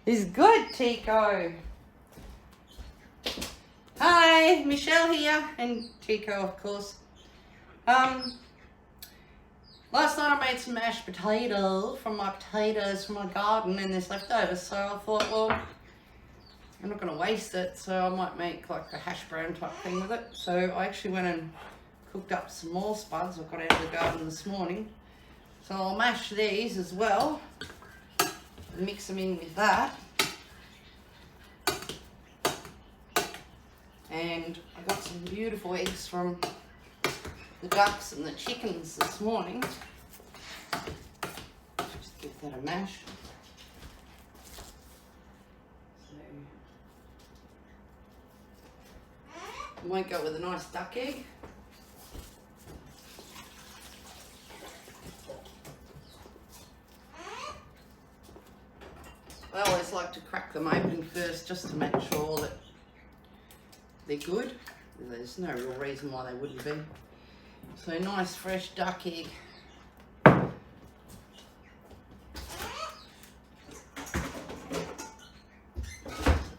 It's good, Tico. Hi, Michelle here, and Tico, of course. Last night I made some mashed potato from my potatoes from my garden, and there's leftovers, so I thought, well, I'm not going to waste it, so I might make like a hash brown type thing with it. So I actually went and cooked up some more spuds I got out of the garden this morning. So I'll mash these as well, and mix them in with that. And I got some beautiful eggs from the ducks and the chickens this morning. Just give that a mash. So I might go with a nice duck egg. I always like to crack them open first just to make sure that they're good. There's no real reason why they wouldn't be. So nice fresh duck egg.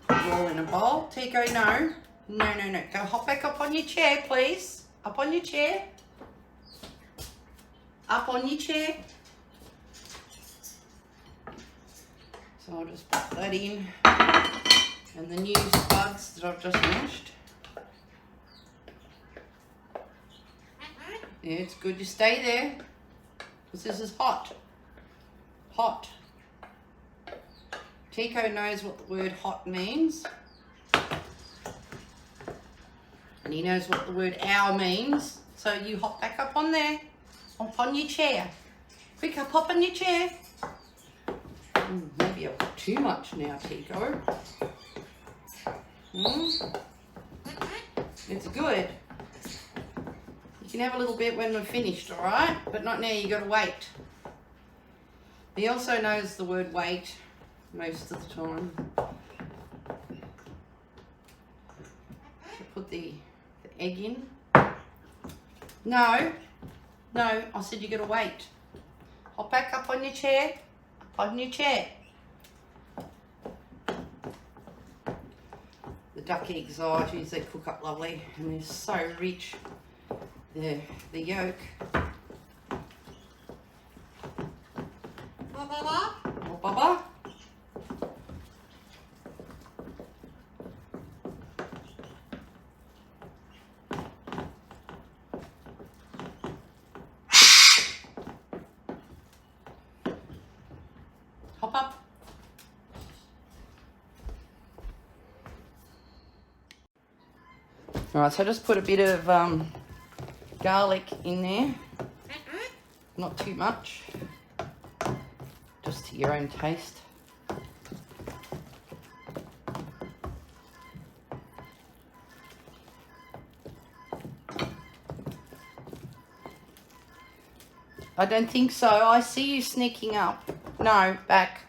All in a bowl. Tico, no. No, no, no. Go hop back up on your chair, please. Up on your chair. Up on your chair. So I'll just put that in. And the new spuds that I've just mashed. Yeah, it's good you stay there, because this is hot. Hot. Tico knows what the word hot means. And he knows what the word ow means. So you hop back up on there. Hop on your chair. Quick, hop on your chair. Maybe I've got too much now, Tico. It's good. You can have a little bit when we're finished, alright? But not now, you gotta wait. He also knows the word wait most of the time. So put the egg in. No, I said you gotta wait. Hop back up on your chair. Up on your chair. The duck eggs, oh geez, they cook up lovely and they're so rich. The yolk. Oh, Baba. Hop up. Alright, so I just put a bit of garlic in there, not too much, just to your own taste. I don't think so. I see you sneaking up. No, back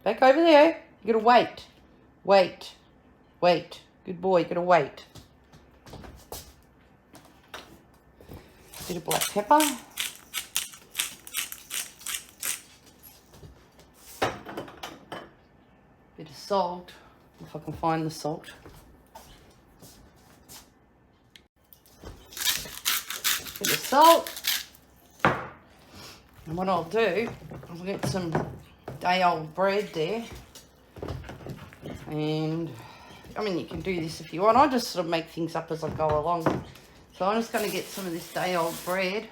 over there. You gotta wait. Good boy, you gotta wait. Bit of black pepper. Bit of salt, if I can find the salt. Bit of salt. And what I'll do, I'll get some day-old bread there. And, I mean, you can do this if you want. I just sort of make things up as I go along. So I'm just going to get some of this day-old bread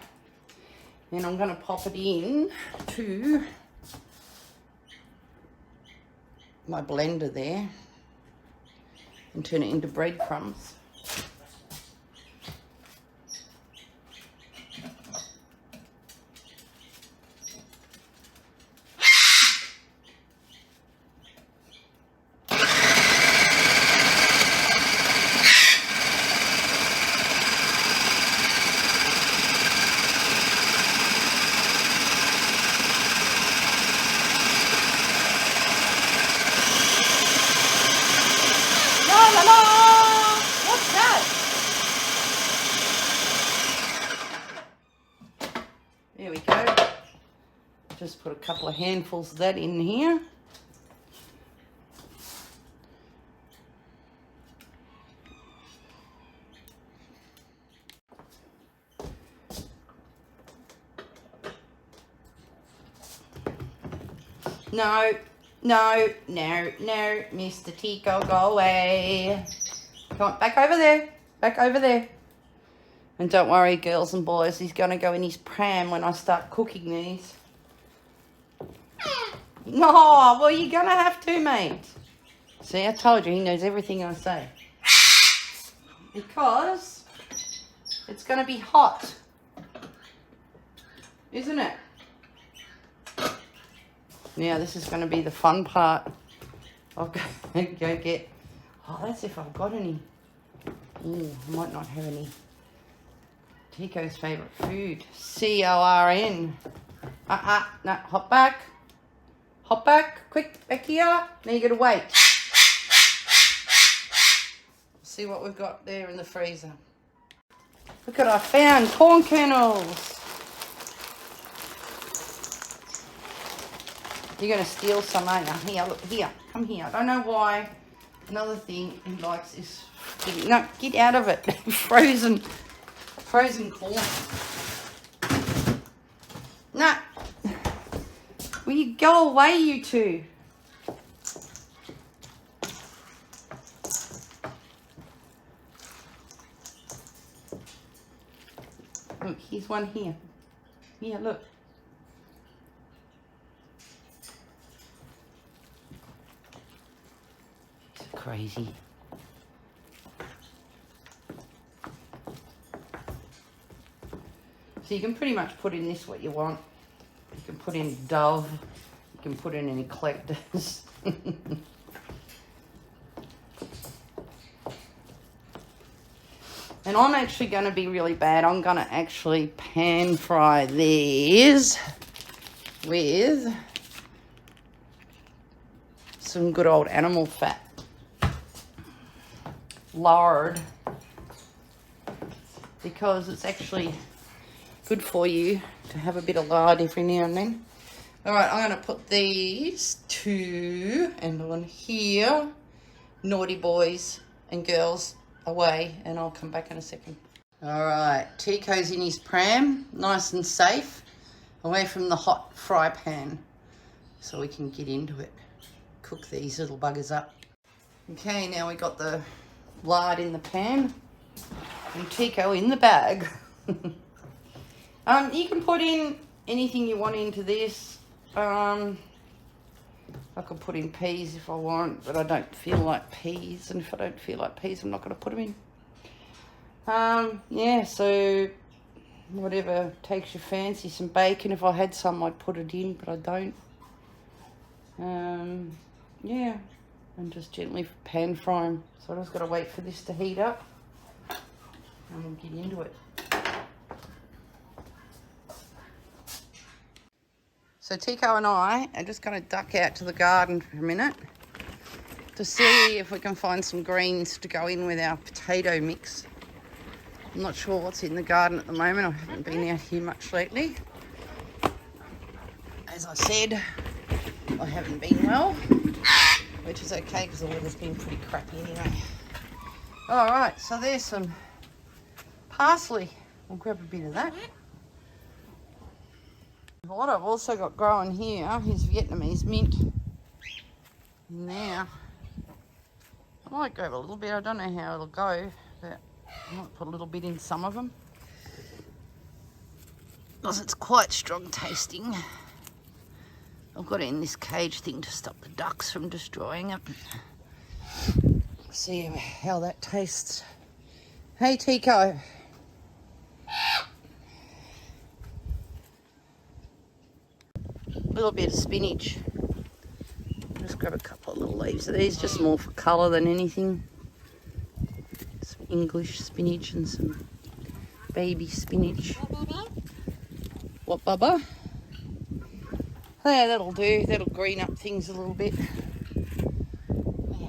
and I'm going to pop it in to my blender there and turn it into breadcrumbs. What's that? There we go. Just put a couple of handfuls of that in here. No, no, no, no, Mr. Tico, go away. Come on, back over there. Back over there. And don't worry, girls and boys, he's going to go in his pram when I start cooking these. No, well, you're going to have to, mate. See, I told you, he knows everything I say. Because it's going to be hot. Isn't it? Now, this is going to be the fun part. I'll go get... Oh, that's if I've got any. Ooh, I might not have any. Tico's favourite food. C-O-R-N. No, hop back. Hop back. Quick, back here. Now you got to wait. See what we've got there in the freezer. Look what I found. Corn kernels. You're going to steal some, aren't you? Here, look, here. Come here. I don't know why. Another thing he likes is... No, get out of it. Frozen corn. No. Will you go away, you two? Look, here's one here. Here, look. Crazy. So you can pretty much put in this what you want. You can put in Dove. You can put in any collectors. And I'm actually going to be really bad. I'm going to actually pan fry these with some good old animal fat. Lard. Because it's actually good for you to have a bit of lard every now and then. Alright, I'm going to put these two and on here, naughty boys and girls, away, and I'll come back in a second. Alright, Tico's in his pram, nice and safe, away from the hot fry pan, so we can get into it. Cook these little buggers up. Okay, now we got the lard in the pan and Tico in the bag. You can put in anything you want into this. I could put in peas if I want, but I don't feel like peas, and if I don't feel like peas, I'm not going to put them in. Yeah, so whatever takes your fancy. Some bacon, if I had some, I'd put it in, but I don't. Yeah, and just gently pan fry them. So I just got to wait for this to heat up, and we'll get into it. So Tico and I are just going to duck out to the garden for a minute to see if we can find some greens to go in with our potato mix. I'm not sure what's in the garden at the moment. I haven't been out here much lately. As I said, I haven't been well, which is okay because the weather's been pretty crappy anyway. Alright, so there's some parsley. We'll grab a bit of that. What I've also got growing here is Vietnamese mint in there. I might grab a little bit. I don't know how it'll go, but I might put a little bit in some of them because it's quite strong tasting. I've got it in this cage thing to stop the ducks from destroying it. See how that tastes. Hey, Tico. A little bit of spinach. Just grab a couple of little leaves of these, just more for colour than anything. Some English spinach and some baby spinach. What, Bubba? Yeah, that'll do. That'll green up things a little bit. Yeah.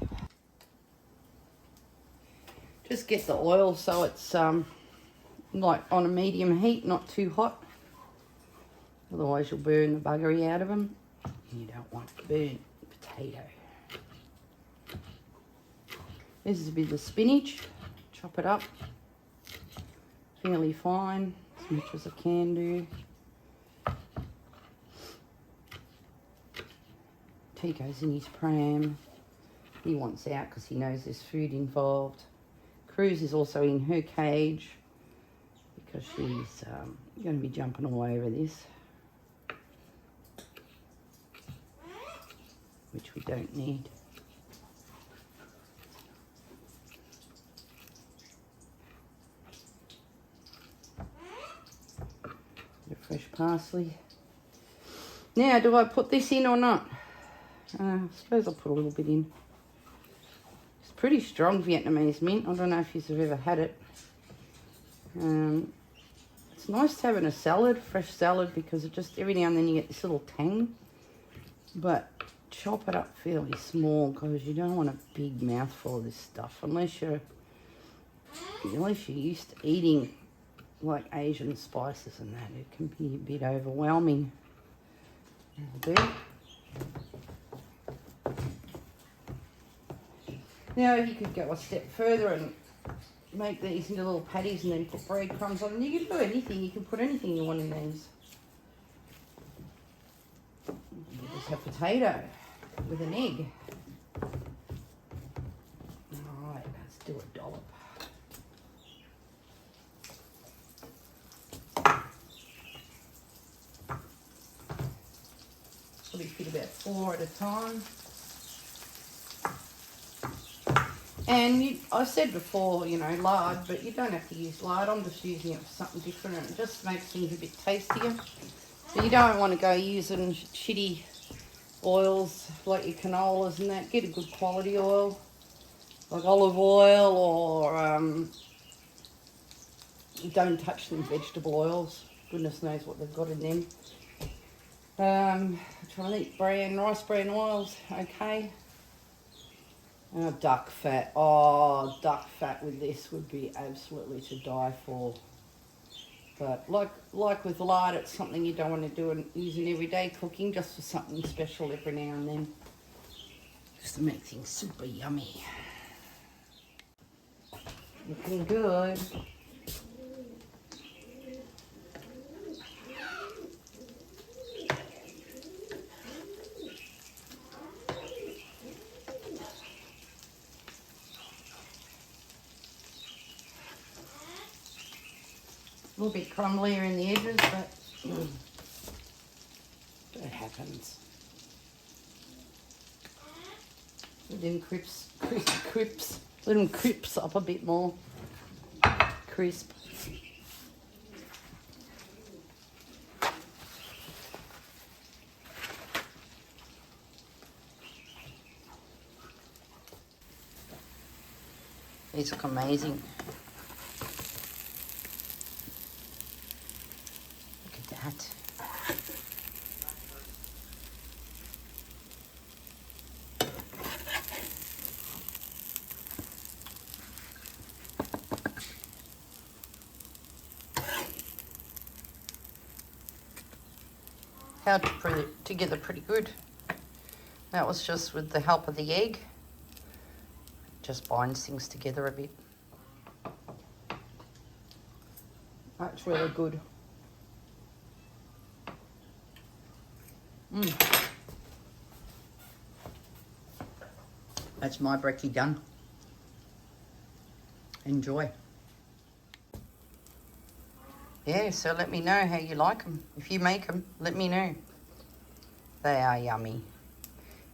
Just get the oil so it's like on a medium heat, not too hot. Otherwise you'll burn the buggery out of them. You don't want burnt potato. This is a bit of spinach. Chop it up fairly fine, as much as I can do. Pico's in his pram. He wants out because he knows there's food involved. Cruz is also in her cage because she's going to be jumping all over this, which we don't need. Fresh parsley. Now, do I put this in or not? I suppose I'll put a little bit in. It's pretty strong Vietnamese mint. I don't know if you've ever had it. It's nice to have in a salad, fresh salad, because it just every now and then you get this little tang. But chop it up fairly small because you don't want a big mouthful of this stuff unless you're used to eating like Asian spices and that. It can be a bit overwhelming. That'll do. Now you could go a step further and make these into little patties and then put breadcrumbs on them. You can do anything. You can put anything you want in these. You just have potato with an egg. Alright, let's do a dollop. Probably fit about 4 at a time. And I said before, you know, lard, but you don't have to use lard. I'm just using it for something different, and it just makes things a bit tastier. But you don't want to go using shitty oils like your canolas and that. Get a good quality oil, like olive oil, or don't touch them vegetable oils. Goodness knows what they've got in them. I'm trying to think, rice bran oils, okay. Duck fat. Oh, duck fat with this would be absolutely to die for. But like with lard, it's something you don't want to do and use in everyday cooking, just for something special every now and then. Just to make things super yummy. Looking good. A little bit crumblier in the edges, but it happens. Let them let them crisp up a bit more. Crisp. These look amazing. That. Held together pretty good. That was just with the help of the egg. Just binds things together a bit. That's really good. That's my brekkie done. Enjoy. Yeah, so let me know how you like them. If you make them, let me know. They are yummy.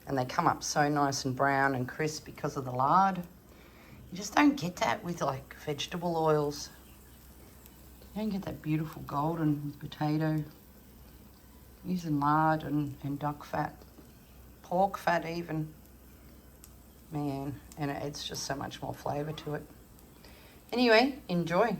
And they come up so nice and brown and crisp because of the lard. You just don't get that with like vegetable oils. You don't get that beautiful golden potato. Using lard and duck fat, pork fat even, man, and it adds just so much more flavour to it. Anyway, enjoy.